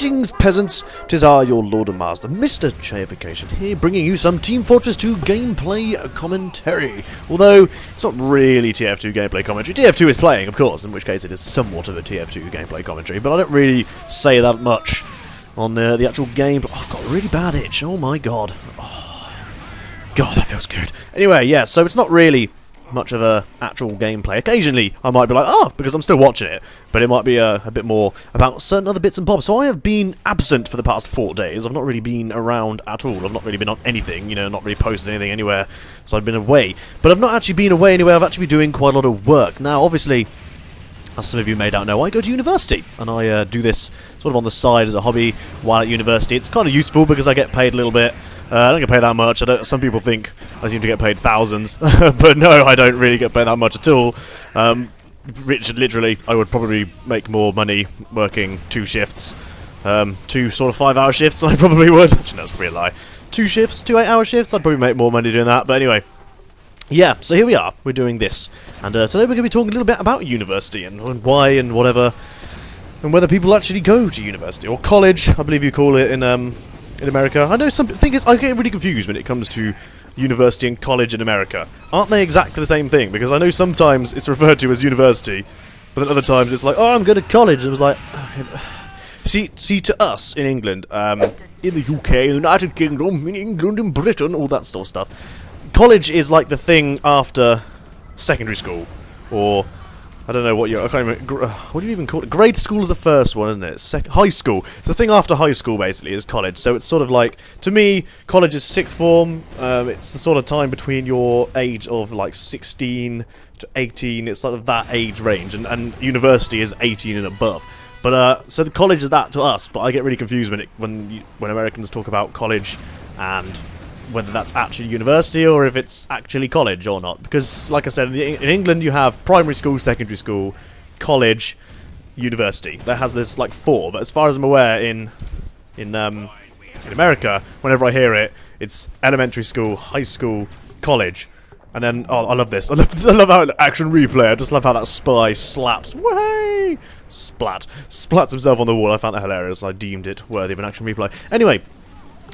Greetings, peasants. 'Tis I, your lord and master, Mr. Chayification, here, bringing you some Team Fortress 2 gameplay commentary. Although, it's not really TF2 gameplay commentary. TF2 is playing, of course, in which case it is somewhat of a TF2 gameplay commentary, but I don't really say that much on the actual game. Oh, I've got a really bad itch, oh my god. Oh, god, that feels good. Anyway, yeah, so it's not really much of a actual gameplay. Occasionally I might be like, oh, because I'm still watching it, but it might be a bit more about certain other bits and bobs. So I have been absent for the past 4 days. I've not really been around at all. I've not really been on anything, you know, not really posted anything anywhere, so I've been away. But I've not actually been away anywhere. I've actually been doing quite a lot of work. Now, obviously, as some of you may not know, I go to university, and I do this sort of on the side as a hobby while at university. It's kind of useful because I get paid a little bit. I don't get paid that much. Some people think I seem to get paid thousands, but no, I don't really get paid that much at all. Literally, I would probably make more money working 2 shifts, 2 sort of 5-hour shifts than I probably would. Actually, that's probably a lie. 2 shifts, 2 8-hour shifts, I'd probably make more money doing that, but anyway. Yeah, so here we are, we're doing this, and today we're going to be talking a little bit about university, and why, and whatever, and whether people actually go to university, or college, I believe you call it in America. I know I get really confused when it comes to university and college in America. Aren't they exactly the same thing? Because I know sometimes it's referred to as university, but then other times it's like, oh, I'm going to college, and it was like, see, to us in England, in the UK, in the United Kingdom, in England, in Britain, all that sort of stuff, college is like the thing after secondary school, or I don't know what I can't remember. What do you even call it? Grade school is the first one, isn't it? High school. It's the thing after high school, basically, is college. So it's sort of like, to me, college is 6th form. It's the sort of time between your age of like 16 to 18. It's sort of that age range, and university is 18 and above. But so the college is that to us. But I get really confused when Americans talk about college and whether that's actually university or if it's actually college or not. Because, like I said, in England you have primary school, secondary school, college, university. That has this like 4. But as far as I'm aware, in America, whenever I hear it, it's elementary school, high school, college, and then I love this. I love how action replay. I just love how that spy slaps. Way splats himself on the wall. I found that hilarious. I deemed it worthy of an action replay. Anyway.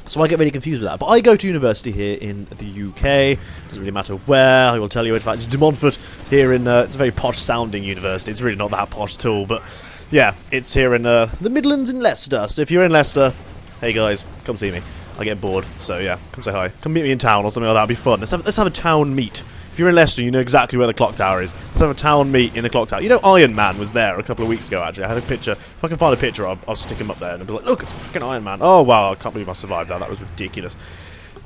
So I get really confused with that, but I go to university here in the UK. Doesn't really matter where. I will tell you, in fact, it's De Montfort here in. It's a very posh-sounding university. It's really not that posh at all, but yeah, it's here in the Midlands in Leicester. So if you're in Leicester, hey guys, come see me. I get bored, so yeah, come say hi. Come meet me in town or something like that. It'd be fun. Let's have a town meet. If you're in Leicester, you know exactly where the clock tower is. Let's have a town meet in the clock tower. You know, Iron Man was there a couple of weeks ago, actually. I had a picture. If I can find a picture, I'll stick him up there and I'll be like, look, it's fucking Iron Man. Oh, wow, I can't believe I survived that. That was ridiculous.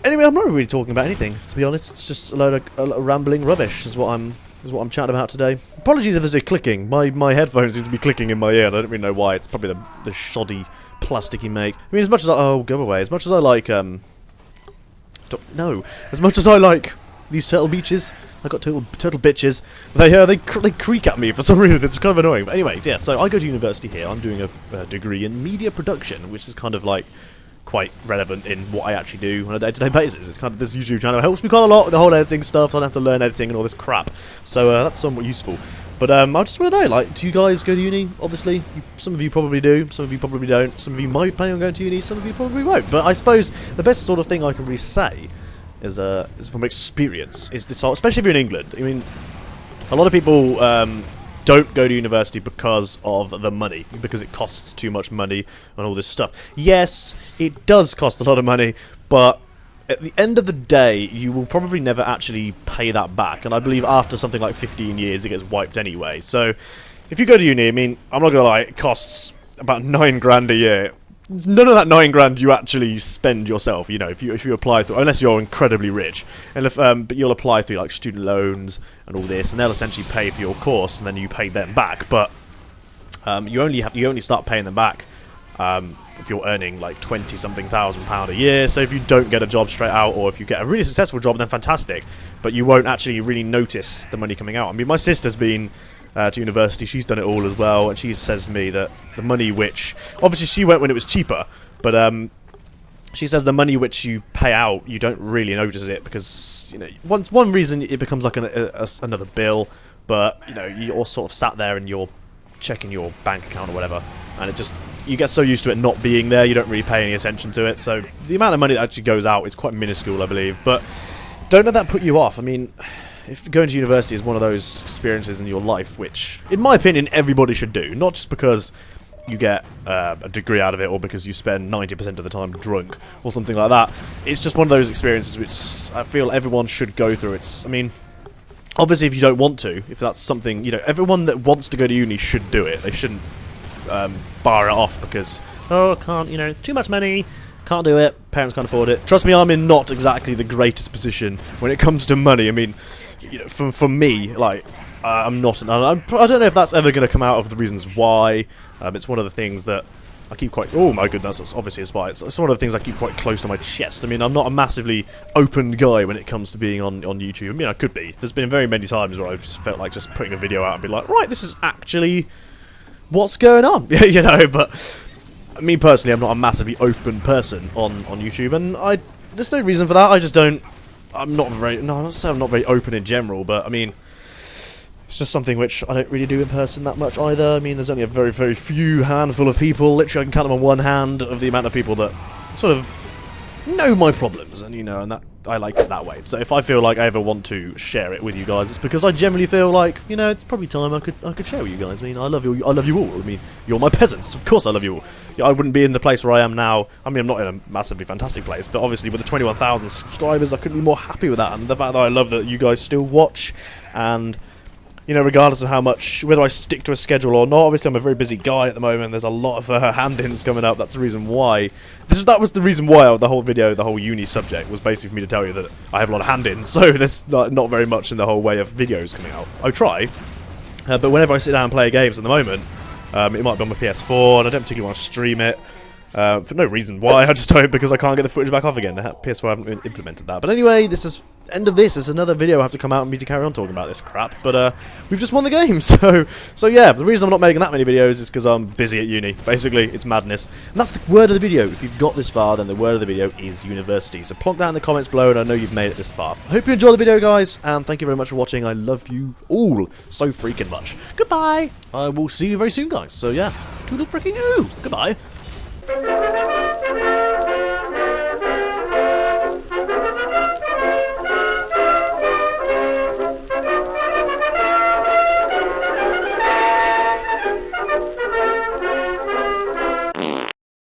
Anyway, I'm not really talking about anything, to be honest. It's just a load of rambling rubbish is what I'm chatting about today. Apologies if there's a clicking. My headphones seem to be clicking in my ear, and I don't really know why. It's probably the shoddy plasticky make. I mean, as much as oh, go away. As much as I like, as much as I like these turtle beaches, I got turtle bitches. They creak at me for some reason. It's kind of annoying. But anyway, yeah. So I go to university here. I'm doing a degree in media production, which is kind of like quite relevant in what I actually do on a day-to-day basis. It's kind of this YouTube channel helps me quite a lot with the whole editing stuff. So I don't have to learn editing and all this crap. So that's somewhat useful. But I just want to know, like, do you guys go to uni? Obviously, some of you probably do, some of you probably don't, some of you might plan on going to uni, some of you probably won't. But I suppose the best sort of thing I can really say is from experience, is this, especially if you're in England. I mean, a lot of people don't go to university because of the money, because it costs too much money and all this stuff. Yes, it does cost a lot of money, but at the end of the day, you will probably never actually pay that back, and I believe after something like 15 years, it gets wiped anyway. So, if you go to uni, I mean, I'm not gonna lie, it costs about 9 grand a year. None of that 9 grand you actually spend yourself. You know, if you apply through, unless you're incredibly rich, and but you'll apply through like student loans and all this, and they'll essentially pay for your course, and then you pay them back. But you only start paying them back if you're earning like 20-something thousand pound a year. So if you don't get a job straight out, or if you get a really successful job, then fantastic. But you won't actually really notice the money coming out. I mean, my sister's been to university. She's done it all as well, and she says to me that the money which, obviously she went when it was cheaper, but she says the money which you pay out, you don't really notice it, because, you know, one reason it becomes like another bill, but, you know, you're sort of sat there and you're checking your bank account or whatever, and it just you get so used to it not being there, you don't really pay any attention to it. So the amount of money that actually goes out is quite minuscule, I believe. But don't let that put you off. I mean, if going to university is one of those experiences in your life which, in my opinion, everybody should do. Not just because you get a degree out of it, or because you spend 90% of the time drunk, or something like that. It's just one of those experiences which I feel everyone should go through. I mean, obviously if you don't want to, if that's something, you know, everyone that wants to go to uni should do it. They shouldn't bar it off because, oh, I can't, you know, it's too much money, can't do it, parents can't afford it. Trust me, I'm in not exactly the greatest position when it comes to money. I mean, you know, for me, like, I'm not, I don't know if that's ever going to come out of the reasons why. It's one of the things that I keep quite, oh my goodness, that's obviously a spy. It's one of the things I keep quite close to my chest. I mean, I'm not a massively open guy when it comes to being on YouTube. I mean, I could be. There's been very many times where I've just felt like just putting a video out and be like, right, this is actually what's going on, you know, but me personally, I'm not a massively open person on YouTube, and there's no reason for that. I just don't, I'm not saying I'm not very open in general, but I mean, it's just something which I don't really do in person that much either. I mean, there's only a very, very few handful of people, literally I can count them on one hand, of the amount of people that sort of know my problems, and you know, and that I like it that way. So if I feel like I ever want to share it with you guys, it's because I generally feel like, you know, it's probably time I could share with you guys. I mean, I love you all. I mean, you're my peasants. Of course I love you all. I wouldn't be in the place where I am now. I mean, I'm not in a massively fantastic place, but obviously with the 21,000 subscribers, I couldn't be more happy with that, and the fact that I love that you guys still watch, and you know, regardless of how much, whether I stick to a schedule or not. Obviously, I'm a very busy guy at the moment. There's a lot of hand-ins coming up. That's the reason why. That was the reason why the whole video, the whole uni subject, was basically for me to tell you that I have a lot of hand-ins. So there's not very much in the whole way of videos coming out. I try, but whenever I sit down and play games at the moment, it might be on my PS4, and I don't particularly want to stream it. For no reason why, I just don't, because I can't get the footage back off again. PS4 haven't implemented that. But anyway, this is end of this. There's another video I have to come out and me to carry on talking about this crap. But we've just won the game, so yeah. The reason I'm not making that many videos is because I'm busy at uni. Basically, it's madness. And that's the word of the video. If you've got this far, then the word of the video is university. So plonk that in the comments below, and I know you've made it this far. I hope you enjoyed the video, guys, and thank you very much for watching. I love you all so freaking much. Goodbye. I will see you very soon, guys. So yeah, toodle freaking oo. Goodbye.